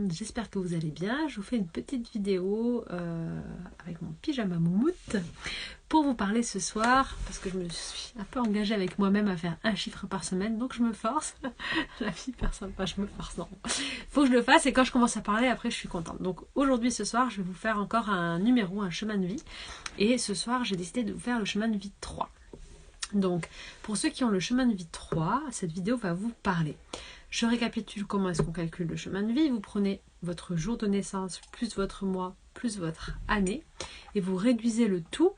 monde, j'espère que vous allez bien. Je vous fais une petite vidéo avec mon pyjama moumoute pour vous parler ce soir, parce que je me suis un peu engagée avec moi-même à faire un chiffre par semaine, donc je me force. La vie personne pas, je me force, non. Faut que je le fasse et quand je commence à parler, après je suis contente. Donc aujourd'hui, ce soir, je vais vous faire encore un numéro, un chemin de vie. Et ce soir, j'ai décidé de vous faire le chemin de vie 3. Donc, pour ceux qui ont le chemin de vie 3, cette vidéo va vous parler. Je récapitule comment est-ce qu'on calcule le chemin de vie. Vous prenez votre jour de naissance, plus votre mois, plus votre année, et vous réduisez le tout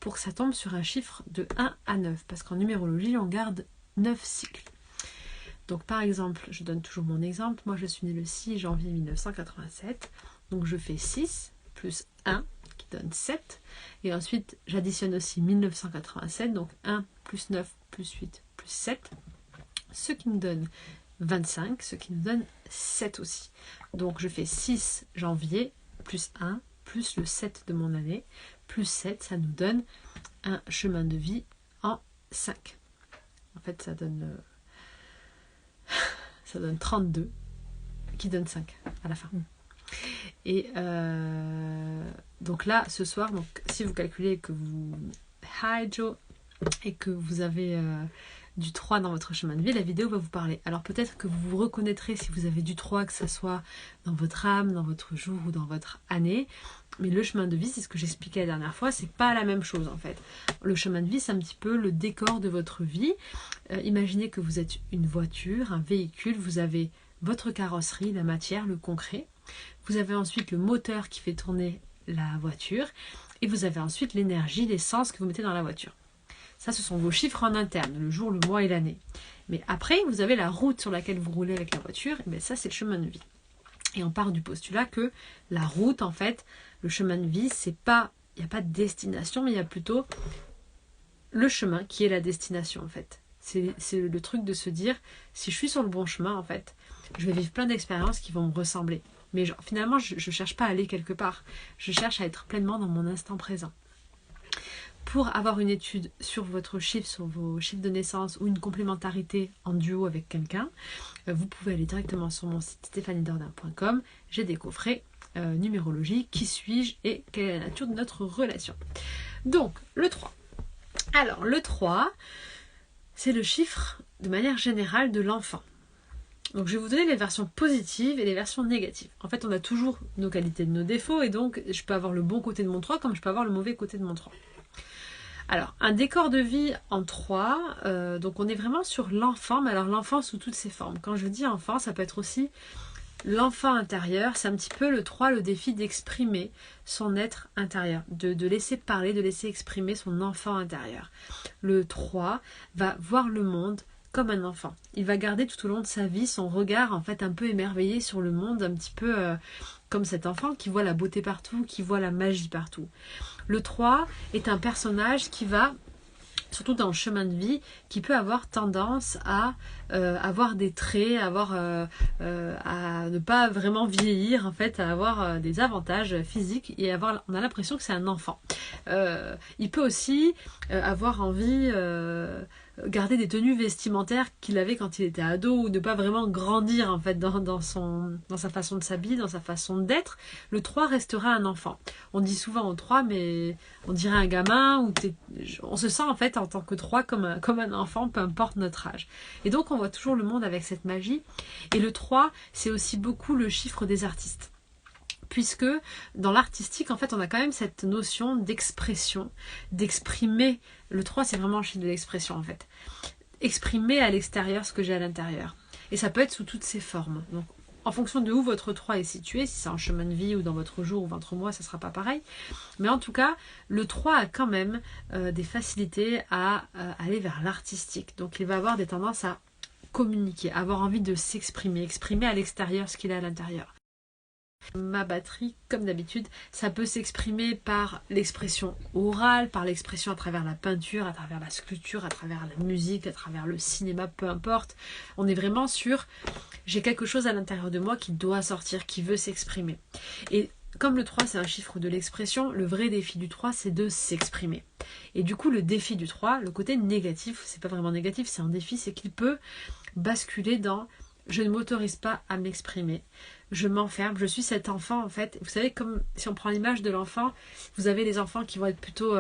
pour que ça tombe sur un chiffre de 1 à 9, parce qu'en numérologie, on garde 9 cycles. Donc par exemple, je donne toujours mon exemple, moi je suis née le 6 janvier 1987, donc je fais 6 plus 1, qui donne 7, et ensuite j'additionne aussi 1987, donc 1 plus 9 plus 8 plus 7, ce qui me donne 25, ce qui nous donne 7 aussi. Donc je fais 6 janvier plus 1 plus le 7 de mon année plus 7, ça nous donne un chemin de vie en 5. En fait ça donne 32 qui donne 5 à la fin. Et donc là ce soir, donc, si vous calculez que vous et que vous avez du 3 dans votre chemin de vie, la vidéo va vous parler. Alors peut-être que vous vous reconnaîtrez si vous avez du 3, que ce soit dans votre âme, dans votre jour ou dans votre année. Mais le chemin de vie, c'est ce que j'expliquais la dernière fois, c'est pas la même chose en fait. Le chemin de vie, c'est un petit peu le décor de votre vie. Imaginez que vous êtes une voiture, un véhicule, vous avez votre carrosserie, la matière, le concret. Vous avez ensuite le moteur qui fait tourner la voiture. Et vous avez ensuite l'énergie, l'essence que vous mettez dans la voiture. Ça, ce sont vos chiffres en interne, le jour, le mois et l'année. Mais après, vous avez la route sur laquelle vous roulez avec la voiture. Et bien ça, c'est le chemin de vie. Et on part du postulat que la route, en fait, le chemin de vie, c'est pas, il n'y a pas de destination, mais il y a plutôt le chemin qui est la destination, en fait. C'est le truc de se dire, si je suis sur le bon chemin, en fait, je vais vivre plein d'expériences qui vont me ressembler. Mais finalement, je ne cherche pas à aller quelque part. Je cherche à être pleinement dans mon instant présent. Pour avoir une étude sur votre chiffre, sur vos chiffres de naissance ou une complémentarité en duo avec quelqu'un, vous pouvez aller directement sur mon site stephaniedordain.com. J'ai des coffrets numérologie, qui suis-je et quelle est la nature de notre relation. Donc, le 3. Alors, le 3, c'est le chiffre de manière générale de l'enfant. Donc je vais vous donner les versions positives et les versions négatives. En fait, on a toujours nos qualités et nos défauts, et donc je peux avoir le bon côté de mon 3 comme je peux avoir le mauvais côté de mon 3. Alors, un décor de vie en 3, donc on est vraiment sur l'enfant, mais alors l'enfant sous toutes ses formes. Quand je dis enfant, ça peut être aussi l'enfant intérieur, c'est un petit peu le 3, le défi d'exprimer son être intérieur, de laisser parler, de laisser exprimer son enfant intérieur. Le 3 va voir le monde comme un enfant. Il va garder tout au long de sa vie son regard en fait un peu émerveillé sur le monde, un petit peu comme cet enfant qui voit la beauté partout, qui voit la magie partout. Le 3 est un personnage qui va, surtout dans le chemin de vie, qui peut avoir tendance à avoir des traits, à ne pas vraiment vieillir, en fait, à avoir des avantages physiques et on a l'impression que c'est un enfant. Il peut aussi avoir envie garder des tenues vestimentaires qu'il avait quand il était ado, ou ne pas vraiment grandir en fait dans sa façon de s'habiller, dans sa façon d'être. Le 3 restera un enfant. On dit souvent au 3, mais on dirait un gamin, on se sent en fait en tant que 3 comme un enfant, peu importe notre âge. Et donc on voit toujours le monde avec cette magie. Et le 3, c'est aussi beaucoup le chiffre des artistes. Puisque dans l'artistique, en fait, on a quand même cette notion d'expression, d'exprimer. Le 3, c'est vraiment le chiffre de l'expression, en fait. Exprimer à l'extérieur ce que j'ai à l'intérieur. Et ça peut être sous toutes ses formes. Donc, en fonction de où votre 3 est situé, si c'est en chemin de vie ou dans votre jour ou votre mois, ça ne sera pas pareil. Mais en tout cas, le 3 a quand même des facilités à aller vers l'artistique. Donc, il va avoir des tendances à communiquer, avoir envie de s'exprimer, exprimer à l'extérieur ce qu'il a à l'intérieur. Ma batterie, comme d'habitude, ça peut s'exprimer par l'expression orale, par l'expression à travers la peinture, à travers la sculpture, à travers la musique, à travers le cinéma, peu importe. On est vraiment sur j'ai quelque chose à l'intérieur de moi qui doit sortir, qui veut s'exprimer. Et comme le 3 c'est un chiffre de l'expression, le vrai défi du 3 c'est de s'exprimer. Et du coup le défi du 3, le côté négatif, c'est pas vraiment négatif, c'est un défi, c'est qu'il peut basculer dans je ne m'autorise pas à m'exprimer. Je m'enferme, je suis cet enfant en fait. Vous savez, comme si on prend l'image de l'enfant, vous avez les enfants qui vont être plutôt...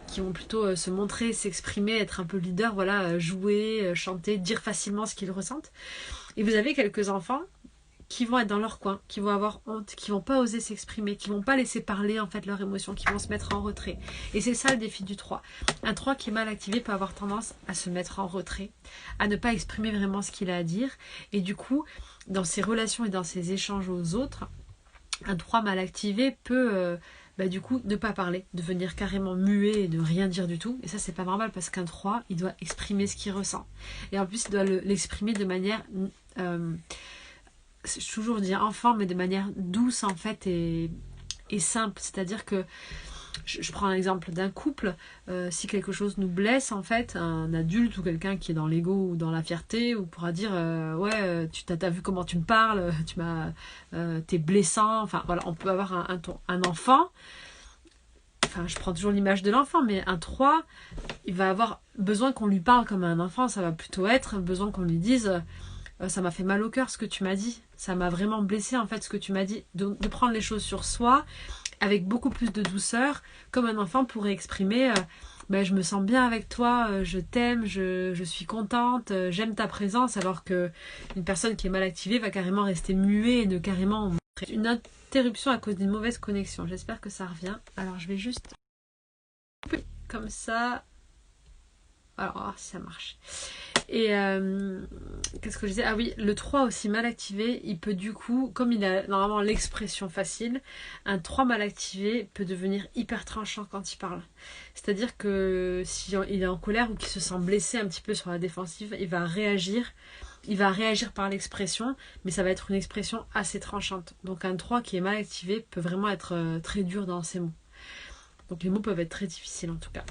qui vont plutôt se montrer, s'exprimer, être un peu leader, voilà, jouer, chanter, dire facilement ce qu'ils ressentent. Et vous avez quelques enfants qui vont être dans leur coin, qui vont avoir honte, qui vont pas oser s'exprimer, qui vont pas laisser parler en fait leurs émotions, qui vont se mettre en retrait. Et c'est ça le défi du 3. Un 3 qui est mal activé peut avoir tendance à se mettre en retrait, à ne pas exprimer vraiment ce qu'il a à dire. Et du coup, dans ses relations et dans ses échanges aux autres, un 3 mal activé peut... du coup, ne pas parler, devenir carrément muet et ne rien dire du tout. Et ça, c'est pas normal parce qu'un 3, il doit exprimer ce qu'il ressent. Et en plus, il doit l'exprimer de manière, je toujours dire enfant, mais de manière douce en fait et simple. C'est-à-dire que, je prends un exemple d'un couple, si quelque chose nous blesse en fait, un adulte ou quelqu'un qui est dans l'ego ou dans la fierté, ou pourra dire ouais, tu t'as vu comment tu me parles, t'es blessant, enfin voilà, on peut avoir un enfant, enfin je prends toujours l'image de l'enfant, mais un 3, il va avoir besoin qu'on lui parle comme un enfant, ça va plutôt être besoin qu'on lui dise ça m'a fait mal au cœur ce que tu m'as dit, ça m'a vraiment blessé en fait ce que tu m'as dit, de prendre les choses sur soi avec beaucoup plus de douceur, comme un enfant pourrait exprimer je me sens bien avec toi, je t'aime, je suis contente, j'aime ta présence, alors que une personne qui est mal activée va carrément rester muet et ne carrément montrer une interruption à cause d'une mauvaise connexion. J'espère que ça revient. Alors je vais juste comme ça. Alors si ça marche. Et qu'est-ce que je disais? Ah oui, le 3 aussi mal activé, il peut du coup, comme il a normalement l'expression facile, un 3 mal activé peut devenir hyper tranchant quand il parle. C'est-à-dire que si il est en colère ou qu'il se sent blessé un petit peu sur la défensive, il va réagir par l'expression, mais ça va être une expression assez tranchante. Donc un 3 qui est mal activé peut vraiment être très dur dans ses mots. Donc les mots peuvent être très difficiles en tout cas.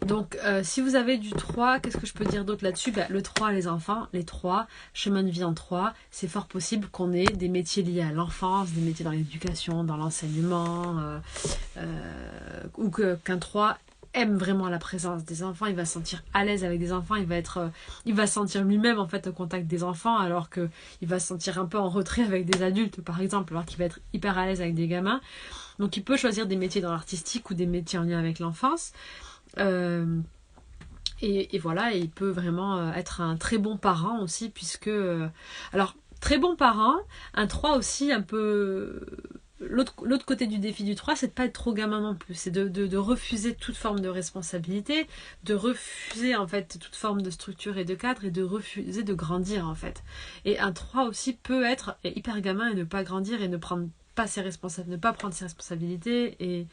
Donc si vous avez du 3, qu'est-ce que je peux dire d'autre là-dessus? Le 3, les enfants, les 3, chemin de vie en 3, c'est fort possible qu'on ait des métiers liés à l'enfance, des métiers dans l'éducation, dans l'enseignement, ou qu'un 3 aime vraiment la présence des enfants, il va se sentir à l'aise avec des enfants, il va se sentir lui-même en fait au contact des enfants, alors qu'il va se sentir un peu en retrait avec des adultes par exemple, alors qu'il va être hyper à l'aise avec des gamins. Donc il peut choisir des métiers dans l'artistique ou des métiers en lien avec l'enfance. Et voilà, et il peut vraiment être un très bon parent aussi, puisque alors très bon parent, un 3 aussi un peu l'autre côté du défi du 3, c'est de pas être trop gamin non plus, c'est de refuser toute forme de responsabilité, de refuser en fait toute forme de structure et de cadre, et de refuser de grandir en fait. Et un 3 aussi peut être hyper gamin et ne pas grandir et ne pas prendre ses responsabilités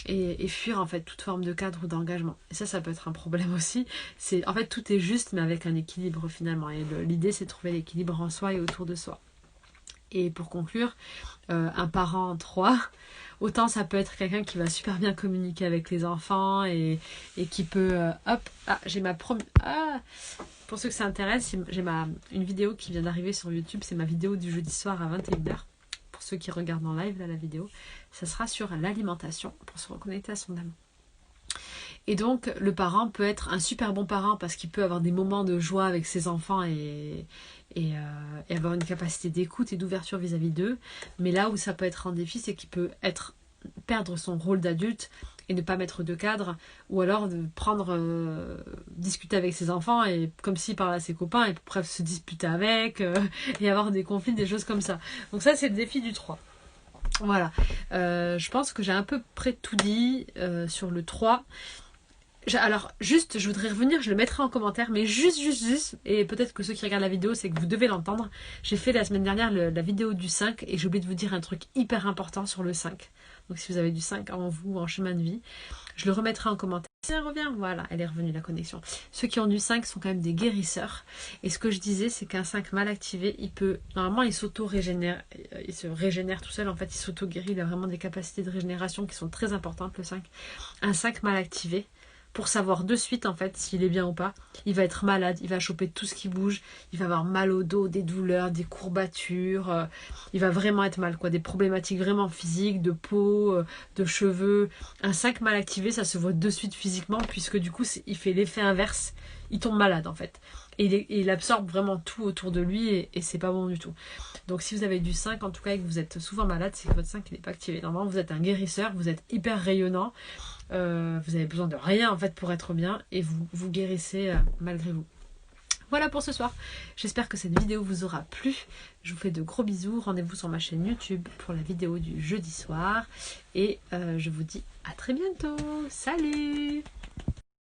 et fuir en fait toute forme de cadre ou d'engagement. Et ça peut être un problème aussi. En fait tout est juste mais avec un équilibre finalement. Et l'idée c'est de trouver l'équilibre en soi et autour de soi. Et pour conclure, un parent en 3, autant ça peut être quelqu'un qui va super bien communiquer avec les enfants et qui peut... j'ai ma première... pour ceux que ça intéresse, j'ai une vidéo qui vient d'arriver sur YouTube, c'est ma vidéo du jeudi soir à 21h. Pour ceux qui regardent en live là, la vidéo, ça sera sur l'alimentation pour se reconnecter à son âme. Et donc le parent peut être un super bon parent parce qu'il peut avoir des moments de joie avec ses enfants et avoir une capacité d'écoute et d'ouverture vis-à-vis d'eux. Mais là où ça peut être un défi, c'est qu'il peut perdre son rôle d'adulte et ne pas mettre de cadre, ou alors de discuter avec ses enfants et comme s'il parlait à ses copains et bref se disputer avec et avoir des conflits, des choses comme ça. Donc ça c'est le défi du 3. Voilà, je pense que j'ai à peu près tout dit sur le 3. Alors juste, je voudrais revenir, je le mettrai en commentaire, mais juste, et peut-être que ceux qui regardent la vidéo, c'est que vous devez l'entendre. J'ai fait la semaine dernière la vidéo du 5 et j'ai oublié de vous dire un truc hyper important sur le 5. Donc si vous avez du 5 en vous, en chemin de vie, je le remettrai en commentaire. Si elle revient, voilà, elle est revenue la connexion. Ceux qui ont du 5 sont quand même des guérisseurs. Et ce que je disais, c'est qu'un 5 mal activé, normalement il s'auto-régénère, il se régénère tout seul, en fait il s'auto-guérit, il a vraiment des capacités de régénération qui sont très importantes, le 5. Un 5 mal activé, pour savoir de suite en fait s'il est bien ou pas, il va être malade, il va choper tout ce qui bouge, il va avoir mal au dos, des douleurs, des courbatures, il va vraiment être mal, des problématiques vraiment physiques, de peau, de cheveux. Un 5 mal activé, ça se voit de suite physiquement, puisque du coup il fait l'effet inverse, il tombe malade en fait. Et il absorbe vraiment tout autour de lui et c'est pas bon du tout. Donc si vous avez du 5 en tout cas et que vous êtes souvent malade, c'est que votre 5 n'est pas activé. Normalement vous êtes un guérisseur, vous êtes hyper rayonnant, vous avez besoin de rien en fait pour être bien et vous guérissez malgré vous. Voilà pour ce soir. J'espère que cette vidéo vous aura plu. Je vous fais de gros bisous. Rendez-vous sur ma chaîne YouTube pour la vidéo du jeudi soir. Et je vous dis à très bientôt. Salut!